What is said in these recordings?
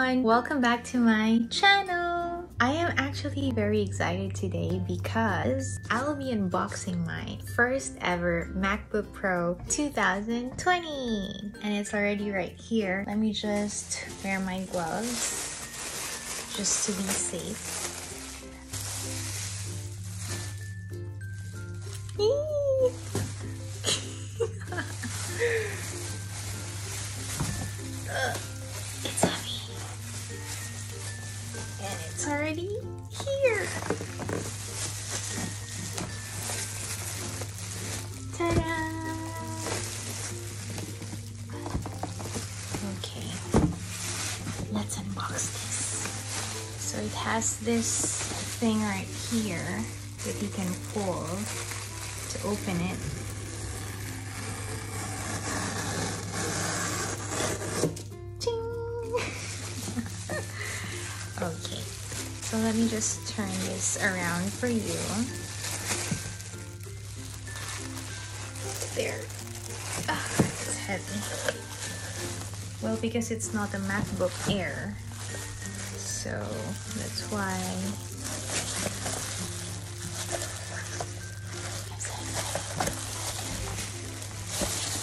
everyone! Welcome back to my channel! I am actually very excited today because I'll be unboxing my first ever MacBook Pro 2020! And it's already right here. Let me just wear my gloves just to be safe. It's heavy and it's already here. Ta-da! Okay, let's unbox this. So it has this thing right here that you can pull to open it. Okay, so let me just turn this around for you. There. It's heavy. Well, because it's not a MacBook Air, so that's why.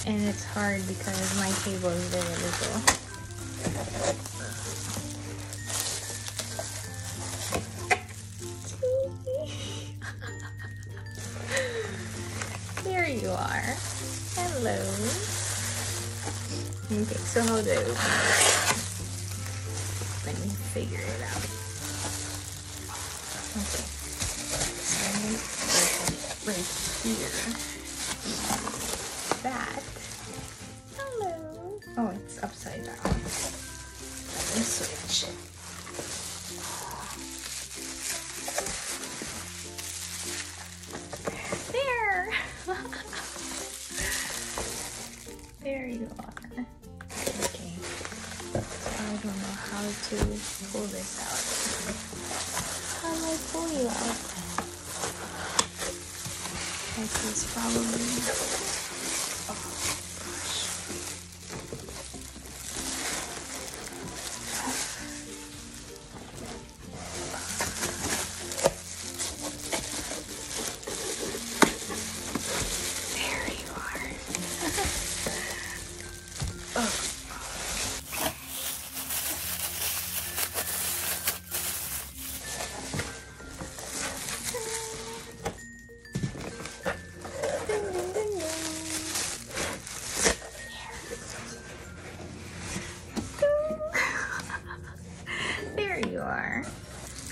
And it's hard because my table is very little. There you are. Hello. Okay, so how do I open it? Let me figure it out. Okay. So I'm going to put it right here. That. Hello. Oh, it's upside down. Let me switch it. There you are. Okay. I don't know how to pull this out. How do I pull you out? Like this probably. Oh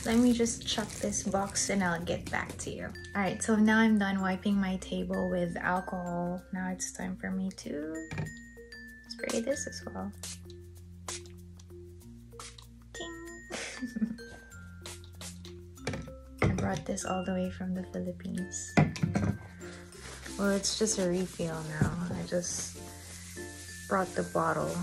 Let me just chuck this box and I'll get back to you. Alright, so now I'm done wiping my table with alcohol. Now it's time for me to spray this as well. Ding. I brought this all the way from the Philippines. Well, it's just a refill now. I just brought the bottle.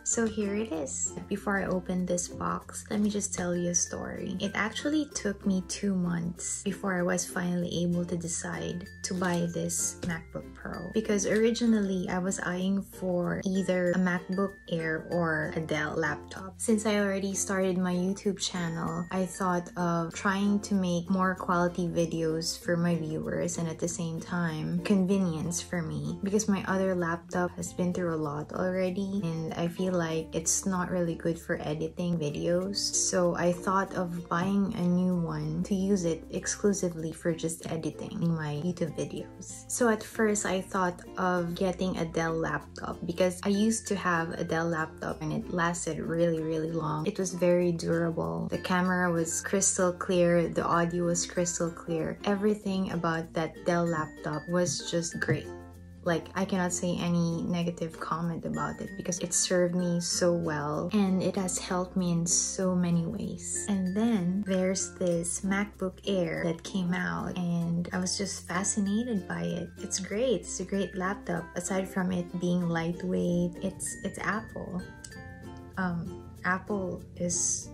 So here it is. Before I open this box, let me just tell you a story. It actually took me 2 months before I was finally able to decide to buy this MacBook Pro. Because originally, I was eyeing for either a MacBook Air or a Dell laptop. Since I already started my YouTube channel, I thought of trying to make more quality videos for my viewers and at the same time, convenience for me. Because my other laptop has been through a lot already and I feel like it's not really good for editing videos. So I thought of buying a new one to use it exclusively for just editing my YouTube videos. So at first I thought of getting a Dell laptop because I used to have a Dell laptop and it lasted really long. It was very durable. The camera was crystal clear, the audio was crystal clear. Everything about that Dell laptop was just great. Like, I cannot say any negative comment about it because it served me so well and it has helped me in so many ways. And then there's this MacBook Air that came out and I was just fascinated by it. It's great. It's a great laptop. Aside from it being lightweight, it's Apple. Apple is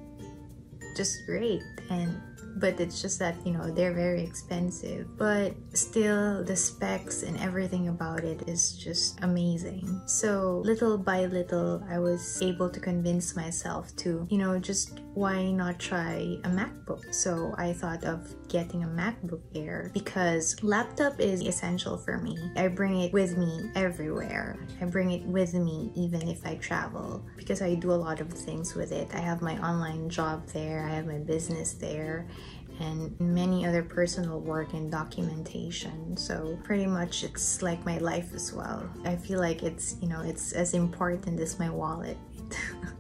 just great, and but it's just that, you know, they're very expensive. But still, the specs and everything about it is just amazing. So little by little, I was able to convince myself to, you know, just why not try a MacBook? So I thought of getting a MacBook Air because laptop is essential for me. I bring it with me everywhere. I bring it with me even if I travel because I do a lot of things with it. I have my online job there, I have my business there, and many other personal work and documentation. So pretty much it's like my life as well. I feel like it's, you know, it's as important as my wallet.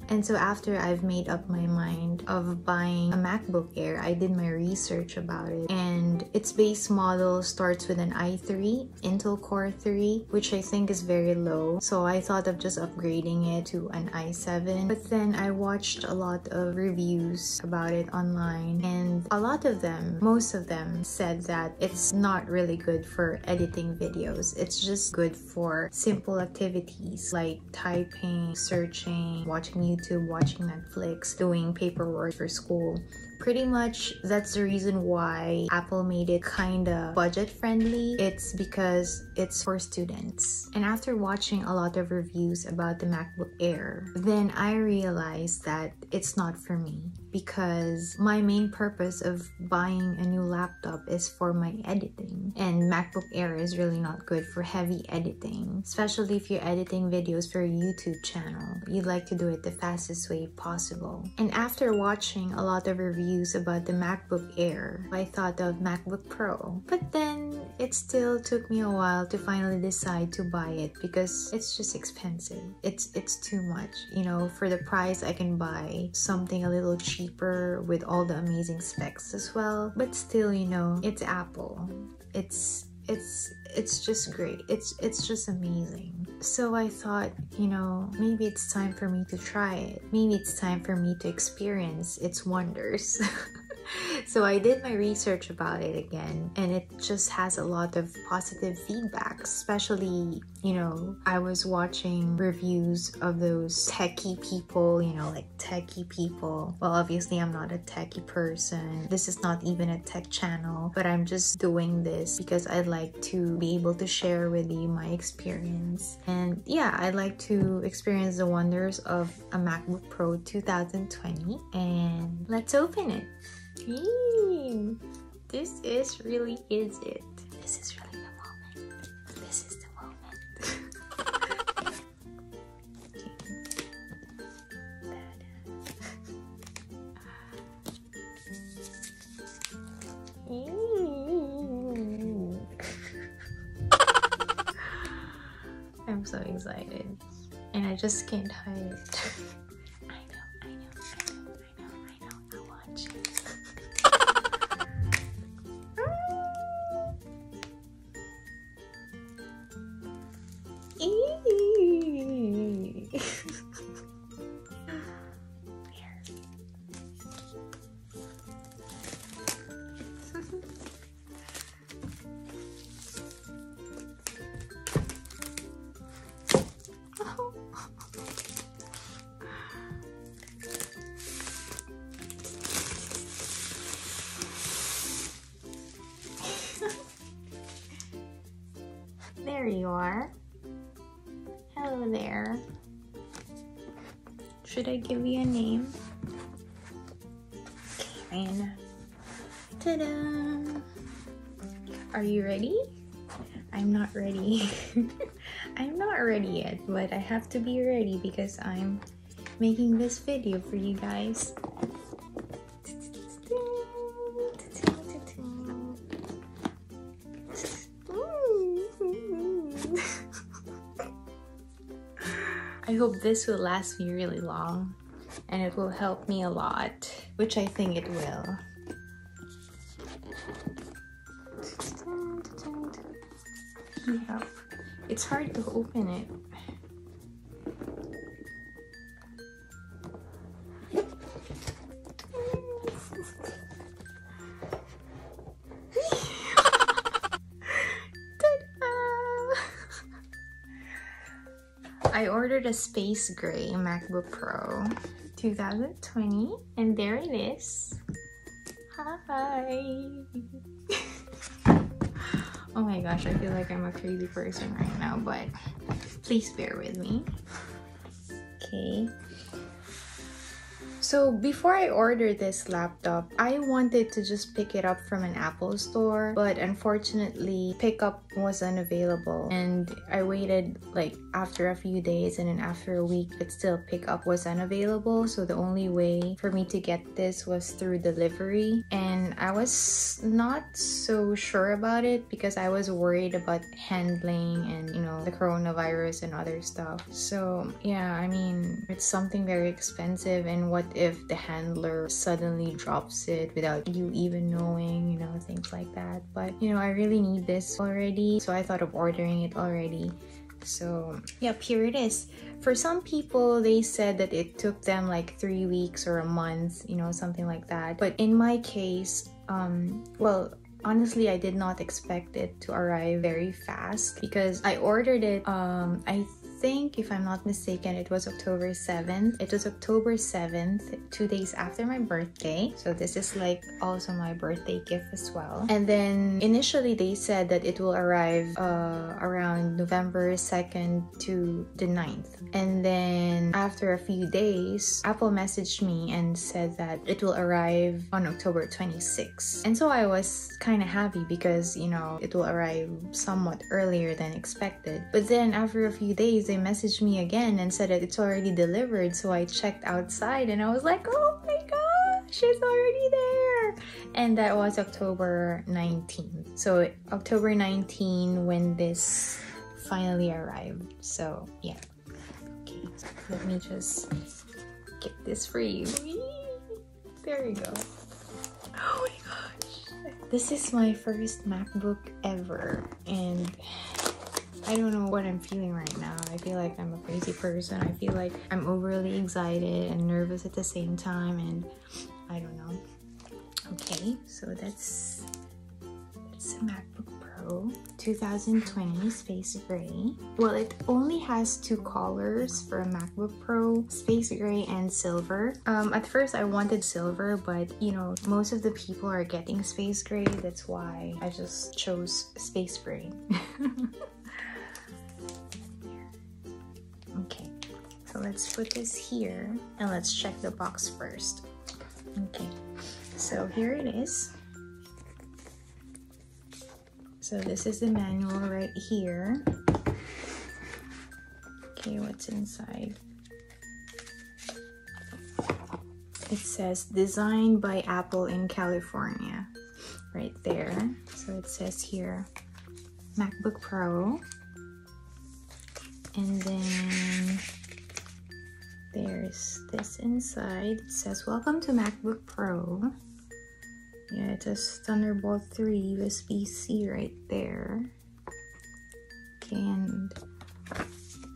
And so after I've made up my mind of buying a MacBook Air, I did my research about it, and its base model starts with an i3, Intel Core 3, which I think is very low. So I thought of just upgrading it to an i7. But then I watched a lot of reviews about it online, and a lot of them, most of them, said that it's not really good for editing videos. It's just good for simple activities like typing, searching, watching YouTube, watching Netflix, doing paperwork for school. Pretty much that's the reason why Apple made it kinda budget friendly. It's because it's for students. And after watching a lot of reviews about the MacBook Air, then I realized that it's not for me because my main purpose of buying a new laptop is for my editing, and MacBook Air is really not good for heavy editing, especially if you're editing videos for a YouTube channel. You'd like to do it the fastest way possible. And after watching a lot of reviews about the MacBook Air, I thought of MacBook Pro, but then it still took me a while to finally decide to buy it because it's just expensive. It's too much, you know. For the price I can buy something a little cheaper with all the amazing specs as well, but still, you know, it's Apple. It's just great. It's just amazing. So I thought, you know, maybe it's time for me to try it. Maybe it's time for me to experience its wonders. So I did my research about it again, and it just has a lot of positive feedback, especially, you know, I was watching reviews of those techie people, you know, like techie people. Well, obviously I'm not a techie person. This is not even a tech channel, but I'm just doing this because I'd like to be able to share with you my experience. And yeah, I'd like to experience the wonders of a MacBook Pro 2020, and let's open it. This is really it. This is really the moment. This is the moment. I'm so excited, and I just can't hide it. I know. I want you. There you are. Hello there. Should I give you a name? Okay, Raina. Ta-da! Are you ready? I'm not ready. I'm not ready yet, but I have to be ready because I'm making this video for you guys. I hope this will last me really long and it will help me a lot, which I think it will. Yeah, it's hard to open it. I ordered a space gray MacBook Pro 2020, and there it is. Huh? Hi. Oh my gosh, I feel like I'm a crazy person right now, but please bear with me. Okay. So before I ordered this laptop, I wanted to just pick it up from an Apple store, but unfortunately pickup was unavailable, and I waited like after a few days, and then after a week it still pickup was unavailable. So the only way for me to get this was through delivery, and I was not so sure about it because I was worried about handling and, you know, the coronavirus and other stuff. So yeah, I mean, it's something very expensive, and what if the handler suddenly drops it without you even knowing, you know, things like that. But you know, I really need this already, so I thought of ordering it already. So yep, here it is. For some people, they said that it took them like 3 weeks or a month, you know, something like that. But in my case, well, honestly, I did not expect it to arrive very fast because I ordered it, I think, if I'm not mistaken, it was October 7th. It was October 7th, 2 days after my birthday. So this is like also my birthday gift as well. And then initially they said that it will arrive around November 2nd to the 9th. And then after a few days, Apple messaged me and said that it will arrive on October 26th. And so I was kind of happy because, you know, it will arrive somewhat earlier than expected. But then after a few days, they messaged me again and said that it's already delivered. So I checked outside and I was like, oh my gosh, it's already there. And that was October 19th. So October 19 when this finally arrived. So yeah. Okay, let me just get this for you. There you go. Oh my gosh. This is my first MacBook ever, and I don't know what I'm feeling right now. I feel like I'm a crazy person. I feel like I'm overly excited and nervous at the same time, and I don't know. Okay, so that's a MacBook Pro 2020 Space Gray. Well, it only has 2 colors for a MacBook Pro, Space Gray and Silver. At first I wanted Silver, but you know, most of the people are getting Space Gray. That's why I just chose Space Gray. Okay, so let's put this here and let's check the box first. Okay, so here it is. So this is the manual right here. Okay, what's inside? It says designed by Apple in California, right there. So it says here MacBook Pro. And then there's this inside. It says, welcome to MacBook Pro. Yeah, it says Thunderbolt 3 USB-C right there. Okay, and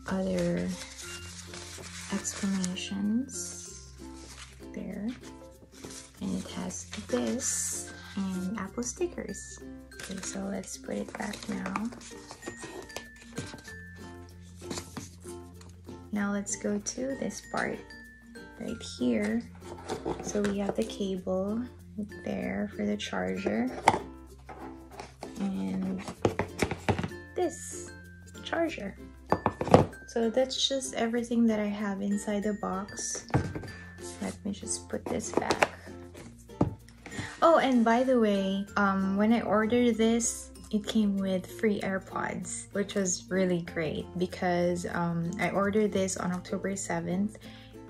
other explanations there. And it has this and Apple stickers. Okay, so let's put it back now. Now let's go to this part right here. So we have the cable right there for the charger, and this charger. So that's just everything that I have inside the box. Let me just put this back. Oh, and by the way, when I ordered this, it came with free AirPods, which was really great because I ordered this on October 7th,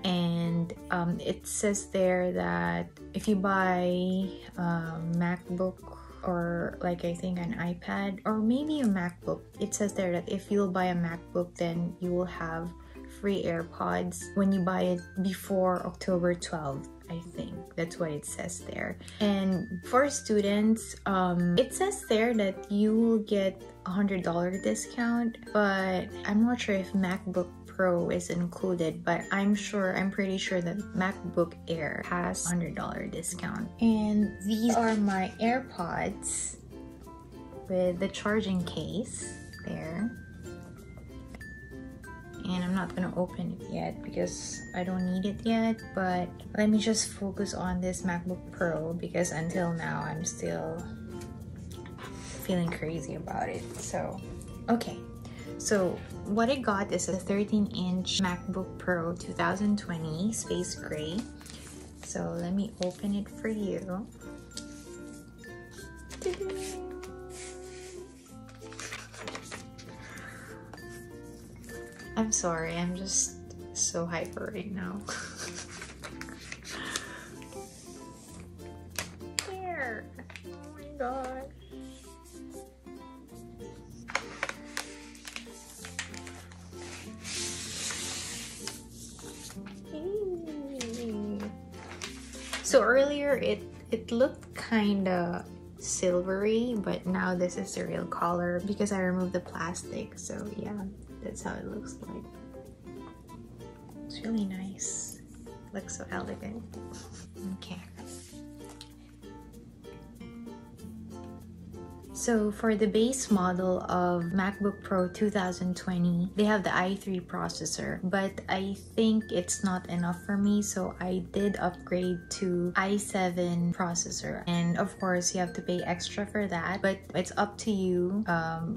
and it says there that if you buy a MacBook or like I think an iPad or maybe a MacBook, it says there that if you'll buy a MacBook, then you will have free AirPods when you buy it before October 12th. I think that's what it says there. And for students, it says there that you will get $100 discount, but I'm not sure if MacBook Pro is included, but I'm pretty sure that MacBook Air has $100 discount. And these are my AirPods with the charging case there. and I'm not gonna open it yet because I don't need it yet. But let me just focus on this MacBook Pro because until now I'm still feeling crazy about it. So okay, so what I got is a 13-inch MacBook Pro 2020 Space Gray. So let me open it for you. I'm sorry, I'm just so hyper right now. There! Oh my god. So earlier it looked kinda silvery, but now this is the real color because I removed the plastic. So yeah, that's how it looks like. It's really nice. Looks so elegant. Okay. So for the base model of MacBook Pro 2020, they have the i3 processor, but I think it's not enough for me, so I did upgrade to i7 processor. And of course, you have to pay extra for that, but it's up to you.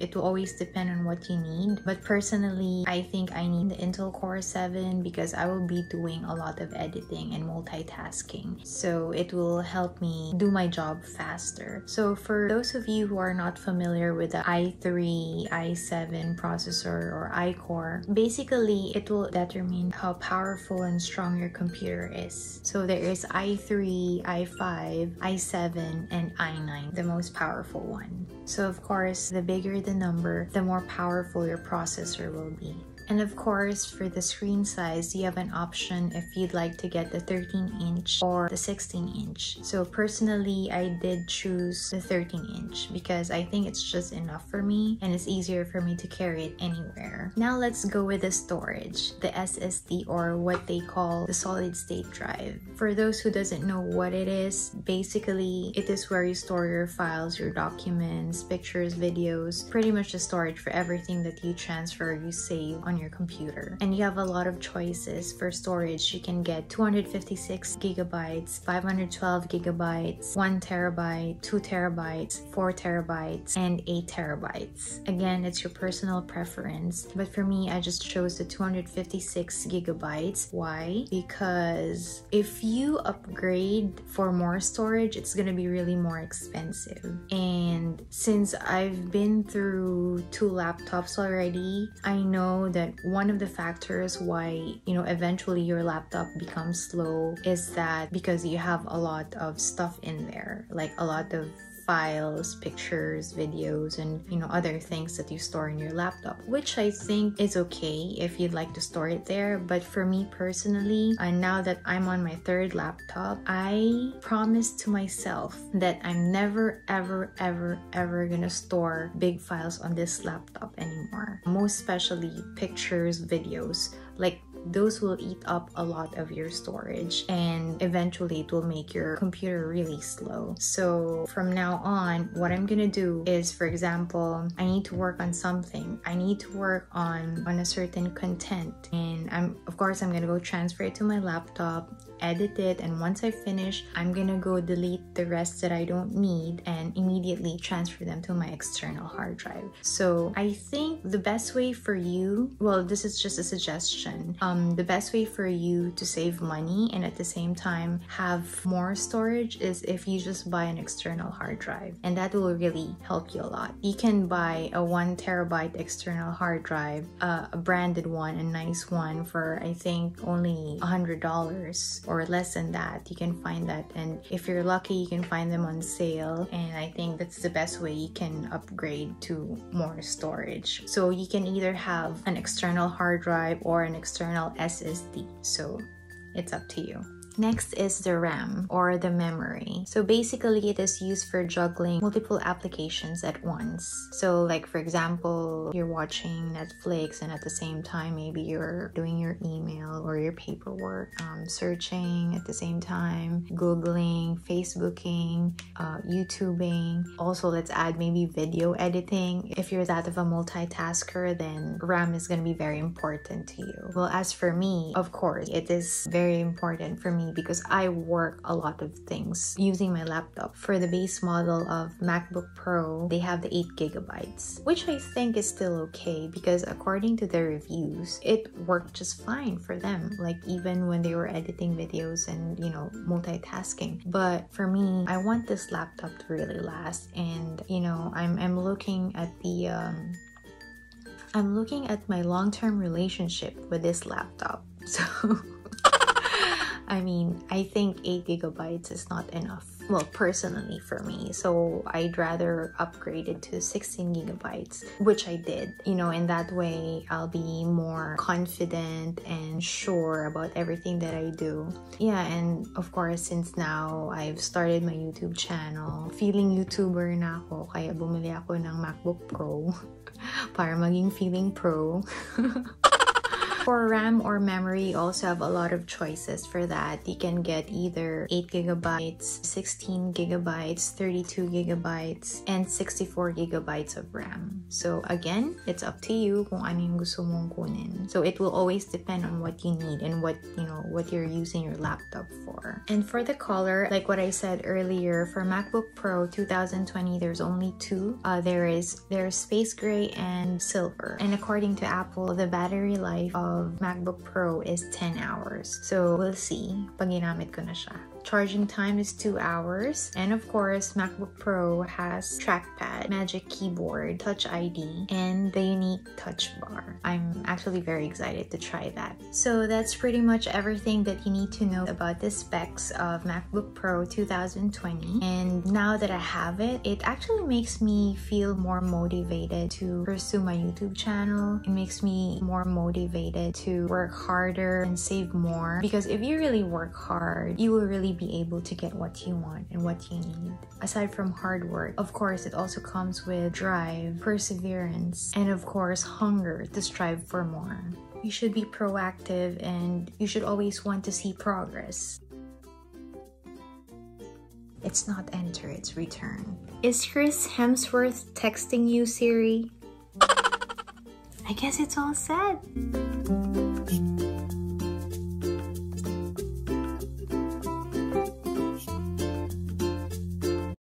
It will always depend on what you need. But personally, I think I need the Intel Core 7 because I will be doing a lot of editing and multitasking. So it will help me do my job faster. So for those of you who are not familiar with the i3, i7 processor or iCore, basically it will determine how powerful and strong your computer is. So there is i3, i5, i7, and i9, the most powerful one. So of course, the bigger the number, the more powerful your processor will be. And of course, for the screen size, you have an option if you'd like to get the 13-inch or the 16-inch. So personally, I did choose the 13-inch because I think it's just enough for me and it's easier for me to carry it anywhere. Now let's go with the storage, the SSD, or what they call the solid state drive. For those who doesn't know what it is, basically it is where you store your files, your documents, pictures, videos, pretty much the storage for everything that you transfer, you save on your computer. And you have a lot of choices for storage. You can get 256 gigabytes, 512 gigabytes, 1 terabyte, 2 terabytes, 4 terabytes, and 8 terabytes. Again, it's your personal preference, but for me, I just chose the 256 gigabytes. Why? Because if you upgrade for more storage, it's gonna be really more expensive. And since I've been through 2 laptops already, I know that one of the factors why, eventually your laptop becomes slow is that because you have a lot of stuff in there, like a lot of files, pictures, videos, and other things that you store in your laptop, which I think is okay if you'd like to store it there. But for me personally, and now that I'm on my 3rd laptop, I promised to myself that I'm never ever gonna store big files on this laptop anymore, most especially pictures, videos. Like those will eat up a lot of your storage and eventually it will make your computer really slow. So from now on, what I'm gonna do is, for example, I need to work on something. I need to work on a certain content, and of course I'm gonna go transfer it to my laptop, edit it, and once I finish, I'm gonna go delete the rest that I don't need and immediately transfer them to my external hard drive. So I think the best way for you, well, this is just a suggestion, the best way for you to save money and at the same time have more storage is if you just buy an external hard drive, and that will really help you a lot. You can buy a 1 terabyte external hard drive, a branded one, a nice one, for I think only $100 or less than that. You can find that, and if you're lucky, you can find them on sale, and I think that's the best way you can upgrade to more storage. So you can either have an external hard drive or an external SSD, so it's up to you. Next is the RAM, or the memory. So basically it is used for juggling multiple applications at once. So like for example, you're watching Netflix and at the same time maybe you're doing your email or your paperwork, searching at the same time, Googling, Facebooking, YouTubing. Also, let's add maybe video editing. If you're that of a multitasker, then RAM is going to be very important to you. Well, as for me, of course, it is very important for me because I work a lot of things using my laptop. For the base model of MacBook Pro, they have the 8GB, which I think is still okay because according to their reviews, it worked just fine for them. Like even when they were editing videos and, you know, multitasking. But for me, I want this laptop to really last, and you know, I'm looking at the I'm looking at my long-term relationship with this laptop. So I mean, I think 8GB is not enough. Well, personally for me. So I'd rather upgrade it to 16GB, which I did. You know, in that way, I'll be more confident and sure about everything that I do. Yeah, and of course, since now I've started my YouTube channel, feeling YouTuber na ako, kaya bumili ako ng MacBook Pro para maging feeling pro. For RAM or memory, you also have a lot of choices for that. You can get either 8GB, 16GB, 32GB, and 64GB of RAM. So again, it's up to you kung ano yung gusto mong kunin. So it will always depend on what you need and what, you know, what you're using your laptop for. And for the color, like what I said earlier, for MacBook Pro 2020, there's only two. There's space gray and silver. And according to Apple, the battery life of MacBook Pro is 10 hours. So we'll see pag ginamit ko na siya. Charging time is 2 hours. And of course, MacBook Pro has trackpad, Magic Keyboard, Touch ID, and the unique touch bar. I'm actually very excited to try that. So that's pretty much everything that you need to know about the specs of MacBook Pro 2020. And now that I have it, it actually makes me feel more motivated to pursue my YouTube channel. It makes me more motivated to work harder and save more. Because if you really work hard, you will really be able to get what you want and what you need. Aside from hard work, of course, it also comes with drive, perseverance, and of course, hunger to strive for more. You should be proactive and you should always want to see progress. It's not enter, it's return. Is Chris Hemsworth texting you, Siri? I guess it's all said.